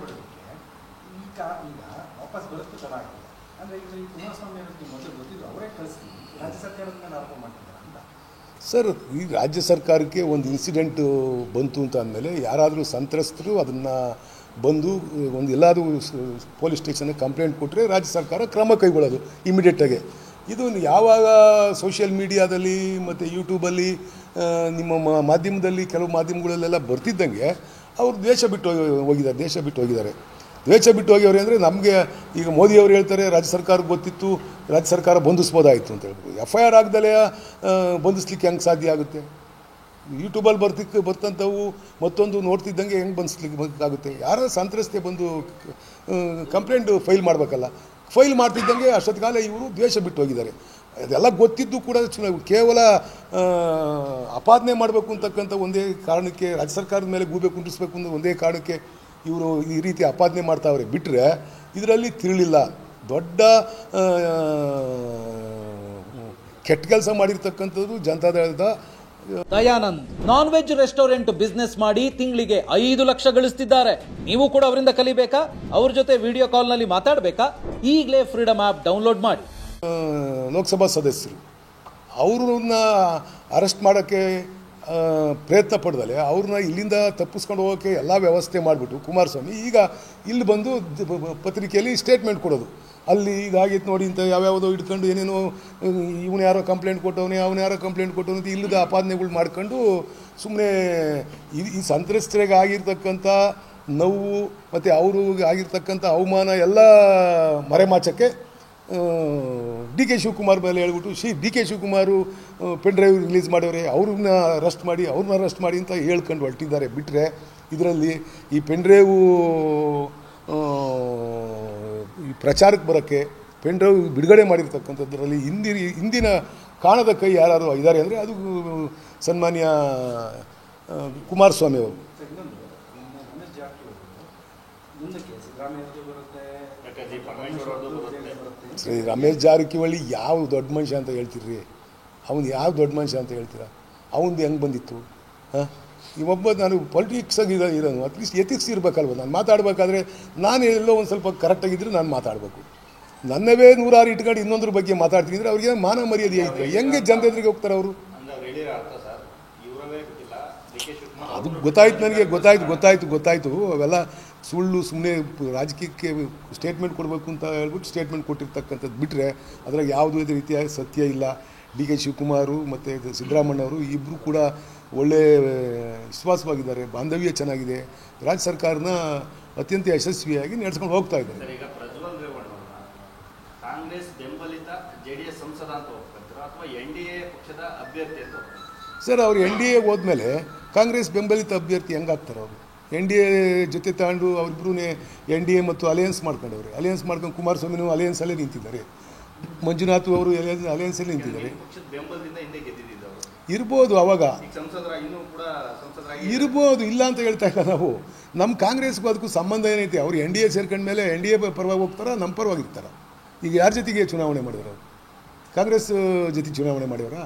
ಬಿಡೋದಕ್ಕೆ ಈಗ ವಾಪಸ್ ಬರುತ್ತೆ ಥರ ಆಗ್ತದೆ. ಅಂದರೆ ಈಗ ಈ ಕುಮಾರಸ್ವಾಮಿ ಅವರಿಗೆ ಮೊದಲು ಗೊತ್ತಿದ್ದು ಅವರೇ ಕಳಿಸಿ ರಾಜ್ಯ ಸರ್ಕಾರದ ಮೇಲೆ ಆರೋಪ ಮಾಡ್ತಿದ್ದಾರೆ ಅಂತ. ಸರ್, ಈ ರಾಜ್ಯ ಸರ್ಕಾರಕ್ಕೆ ಒಂದು ಇನ್ಸಿಡೆಂಟು ಬಂತು ಅಂತ ಅಂದಮೇಲೆ ಯಾರಾದರೂ ಸಂತ್ರಸ್ತರು ಅದನ್ನು ಬಂದು ಒಂದು ಎಲ್ಲಾದರೂ ಪೊಲೀಸ್ ಸ್ಟೇಷನ್ಗೆ ಕಂಪ್ಲೇಂಟ್ ಕೊಟ್ಟರೆ ರಾಜ್ಯ ಸರ್ಕಾರ ಕ್ರಮ ಕೈಗೊಳ್ಳೋದು ಇಮಿಡಿಯೇಟಾಗಿ. ಇದು ಯಾವಾಗ ಸೋಷಿಯಲ್ ಮೀಡಿಯಾದಲ್ಲಿ ಮತ್ತು ಯೂಟ್ಯೂಬಲ್ಲಿ ನಿಮ್ಮ ಮಾಧ್ಯಮದಲ್ಲಿ ಕೆಲವು ಮಾಧ್ಯಮಗಳಲ್ಲೆಲ್ಲ ಬರ್ತಿದ್ದಂಗೆ ಅವರು ದೇಶ ಬಿಟ್ಟು ಹೋಗಿದ್ದಾರೆ. ದ್ವೇಷ ಬಿಟ್ಟು ಹೋಗ್ಯವ್ರೆ ಅಂದರೆ ನಮಗೆ ಈಗ ಮೋದಿಯವರು ಹೇಳ್ತಾರೆ ರಾಜ್ಯ ಸರ್ಕಾರಕ್ಕೆ ಗೊತ್ತಿತ್ತು, ರಾಜ್ಯ ಸರ್ಕಾರ ಬಂಧಿಸ್ಬೋದಾಯಿತು ಅಂತ ಹೇಳ್ಬೋದು. FIR ಆಗದಲೇ ಬಂಧಿಸ್ಲಿಕ್ಕೆ ಹೆಂಗೆ ಸಾಧ್ಯ ಆಗುತ್ತೆ? ಯೂಟ್ಯೂಬಲ್ಲಿ ಬರ್ತಂಥವು ಮತ್ತೊಂದು ನೋಡ್ತಿದ್ದಂಗೆ ಹೆಂಗೆ ಬಂಧಿಸ್ಲಿಕ್ಕೆ ಯಾರ ಸಂತ್ರಸ್ತೆ ಬಂದು ಕಂಪ್ಲೇಂಟ್ ಫೈಲ್ ಮಾಡಬೇಕಲ್ಲ, ಫೈಲ್ ಮಾಡ್ತಿದ್ದಂಗೆ ಅಷ್ಟೊತ್ತಿಗಾಲ ಇವರು ದ್ವೇಷ ಬಿಟ್ಟು ಹೋಗಿದ್ದಾರೆ. ಅದೆಲ್ಲ ಗೊತ್ತಿದ್ದು ಕೂಡ ಕೇವಲ ಅಪಾದನೆ ಮಾಡಬೇಕು ಅಂತಕ್ಕಂಥ ಒಂದೇ ಕಾರಣಕ್ಕೆ, ರಾಜ್ಯ ಸರ್ಕಾರದ ಮೇಲೆ ಗೂಬೆ ಕುಂಡಿಸ್ಬೇಕು ಅನ್ನೋ ಒಂದೇ ಕಾರಣಕ್ಕೆ ಇವರು ಈ ರೀತಿ ಅಪಾದನೆ ಮಾಡ್ತಾವ್ರೆ. ಬಿಟ್ಟರೆ ಇದರಲ್ಲಿ ತಿರುಳಿಲ್ಲ. ದೊಡ್ಡ ಕೆಟ್ಟ ಕೆಲಸ ಮಾಡಿರ್ತಕ್ಕಂಥದ್ದು ಜನತಾದಳದ Dayanand non veg restaurant business ಮಾಡಿ ತಿಂಗಳಿಗೆ 5 ಲಕ್ಷ ಗಳಿಸ್ತಿದ್ದಾರೆ. ನೀವು ಕೂಡ ಅವರಿಂದ ಕಲಿಬೇಕಾ? ಅವ್ರ ಜೊತೆ ವಿಡಿಯೋ ಕಾಲ್ ನಲ್ಲಿ ಮಾತಾಡಬೇಕಾ? ಈಗಲೇ ಫ್ರೀಡಮ್ ಆಪ್ ಡೌನ್ಲೋಡ್ ಮಾಡಿ. ಲೋಕಸಭಾ ಸದಸ್ಯರು ಅವ್ರನ್ನ ಅರೆಸ್ಟ್ ಮಾಡೋಕ್ಕೆ ಪ್ರಯತ್ನ ಪಡ್ದಲೆ ಅವ್ರನ್ನ ಇಲ್ಲಿಂದ ತಪ್ಪಿಸ್ಕೊಂಡು ಹೋಗೋಕ್ಕೆ ಎಲ್ಲ ವ್ಯವಸ್ಥೆ ಮಾಡಿಬಿಟ್ಟು ಕುಮಾರಸ್ವಾಮಿ ಈಗ ಇಲ್ಲಿ ಬಂದು ಪತ್ರಿಕೆಯಲ್ಲಿ ಸ್ಟೇಟ್ಮೆಂಟ್ ಕೊಡೋದು. ಅಲ್ಲಿ ಇದಾಗಿತ್ತು ನೋಡಿ ಅಂತ ಯಾವ್ಯಾವುದೋ ಹಿಡ್ಕೊಂಡು ಏನೇನೋ ಇವನು ಯಾರೋ ಕಂಪ್ಲೇಂಟ್ ಕೊಟ್ಟವನೇ ಅವನು ಯಾರೋ ಕಂಪ್ಲೇಂಟ್ ಕೊಟ್ಟವನು ಅಂತ ಇಲ್ಲದ ಅಪಾದನೆಗಳು ಮಾಡ್ಕೊಂಡು ಸುಮ್ಮನೆ ಈ ಸಂತ್ರಸ್ತರಿಗೆ ಆಗಿರ್ತಕ್ಕಂಥ ನೋವು ಮತ್ತು ಅವರು ಆಗಿರ್ತಕ್ಕಂಥ ಅವಮಾನ ಎಲ್ಲ ಮರೆಮಾಚಕ್ಕೆ ಡಿ ಕೆ ಶಿವಕುಮಾರ್ ಮೇಲೆ ಹೇಳ್ಬಿಟ್ಟು D K Shivakumar pen drive release ಮಾಡವ್ರೆ, ಅವ್ರನ್ನ ಅರೆಸ್ಟ್ ಮಾಡಿ ಅಂತ ಹೇಳ್ಕೊಂಡು ಹೊರಟಿದ್ದಾರೆ. ಬಿಟ್ಟರೆ ಇದರಲ್ಲಿ ಈ ಪೆನ್ ಡ್ರೈವು ಈ ಪ್ರಚಾರಕ್ಕೆ ಬರೋಕ್ಕೆ ಪೆನ್ ಡ್ರೈವ್ ಬಿಡುಗಡೆ ಮಾಡಿರ್ತಕ್ಕಂಥದ್ರಲ್ಲಿ ಹಿಂದಿನ ಕಾಣದ ಕೈ ಯಾರು ಇದ್ದಾರೆ ಅಂದರೆ ಅದು ಸನ್ಮಾನ್ಯ ಕುಮಾರಸ್ವಾಮಿ ಅವರು. ಶ್ರೀ ರಮೇಶ್ ಜಾರಕಿಹೊಳಿ ಯಾವ ದೊಡ್ಡ ಮನುಷ್ಯ ಅಂತ ಹೇಳ್ತೀರಿ? ಅವನು ಯಾವ ದೊಡ್ಡ ಮನುಷ್ಯ ಅಂತ ಹೇಳ್ತೀರಾ? ಅವನದು ಹೆಂಗೆ ಬಂದಿತ್ತು? ನಾನು ಪೊಲಿಟಿಕ್ಸಾಗಿ ಇರೋನು, ಅಟ್ಲೀಸ್ಟ್ ಎಥಿಕ್ಸ್ ಇರಬೇಕಲ್ವ. ನಾನು ಮಾತಾಡಬೇಕಾದ್ರೆ ನಾನು ಎಲ್ಲೋ ಒಂದು ಸ್ವಲ್ಪ ಕರೆಕ್ಟಾಗಿದ್ದರೆ ನಾನು ಮಾತಾಡಬೇಕು. ನನ್ನವೇ 106 ಇಟ್ಕೊಂಡು ಇನ್ನೊಂದ್ರ ಬಗ್ಗೆ ಮಾತಾಡ್ತೀನಿ ಅಂದರೆ ಅವ್ರಿಗೆ ಮಾನ ಮರ್ಯಾದೆ ಐತೆ. ಹೆಂಗೆ ಜನತೆ ಎದುರಿಗೆ ಹೋಗ್ತಾರೆ ಅವರು? ಅದು ಗೊತ್ತಾಯ್ತು ನನಗೆ, ಗೊತ್ತಾಯ್ತು. ಅವೆಲ್ಲ ಸುಳ್ಳು. ಸುಮ್ಮನೆ ರಾಜಕೀಯಕ್ಕೆ ಸ್ಟೇಟ್ಮೆಂಟ್ ಕೊಡಬೇಕು ಅಂತ ಹೇಳ್ಬಿಟ್ಟು ಸ್ಟೇಟ್ಮೆಂಟ್ ಕೊಟ್ಟಿರ್ತಕ್ಕಂಥದ್ದು. ಬಿಟ್ಟರೆ ಅದ್ರಾಗ ಯಾವುದೇ ರೀತಿಯ ಸತ್ಯ ಇಲ್ಲ. ಡಿ ಕೆ ಶಿವಕುಮಾರು ಮತ್ತು ಸಿದ್ದರಾಮಣ್ಣವರು ಇಬ್ಬರು ಕೂಡ ಒಳ್ಳೆ ವಿಶ್ವಾಸವಾಗಿದ್ದಾರೆ, ಬಾಂಧವ್ಯ ಚೆನ್ನಾಗಿದೆ, ರಾಜ್ಯ ಸರ್ಕಾರನ ಅತ್ಯಂತ ಯಶಸ್ವಿಯಾಗಿ ನಡೆಸ್ಕೊಂಡು ಹೋಗ್ತಾ ಇದ್ದಾರೆ. ಸರ್, ಅವರು NDA ಹೋದ್ಮೇಲೆ ಕಾಂಗ್ರೆಸ್ ಬೆಂಬಲಿತ ಅಭ್ಯರ್ಥಿ ಹೆಂಗಾಗ್ತಾರೆ? ಅವರು NDA ಜೊತೆ ತಗೊಂಡು ಅವರಿಬ್ಬರೂ NDA ಮತ್ತು ಅಲಯನ್ಸ್ ಮಾಡ್ಕೊಂಡವ್ರೆ. ಅಲಯನ್ಸ್ ಮಾಡ್ಕೊಂಡು ಕುಮಾರಸ್ವಾಮಿನೂ ಅಲಯನ್ಸಲ್ಲೇ ನಿಂತಿದ್ದಾರೆ, ಮಂಜುನಾಥ್ ಅವರು ಅಲಯನ್ಸಲ್ಲೇ ನಿಂತಿದ್ದಾರೆ. ಇರ್ಬೋದು, ಅವಾಗ ಇರ್ಬೋದು, ಇಲ್ಲ ಅಂತ ಹೇಳ್ತಾ ಇಲ್ಲ ನಾವು. ನಮ್ಮ ಕಾಂಗ್ರೆಸ್ಗೂ ಅದಕ್ಕೂ ಸಂಬಂಧ ಏನೈತೆ? ಅವ್ರು NDA ಸೇರ್ಕೊಂಡ್ಮೇಲೆ NDA ಪರವಾಗಿ ಹೋಗ್ತಾರ, ನಮ್ಮ ಪರವಾಗಿರ್ತಾರ? ಈಗ ಯಾರ ಜೊತೆಗೆ ಚುನಾವಣೆ ಮಾಡಿದ್ರು? ಕಾಂಗ್ರೆಸ್ ಜೊತೆ ಚುನಾವಣೆ ಮಾಡ್ಯಾರ?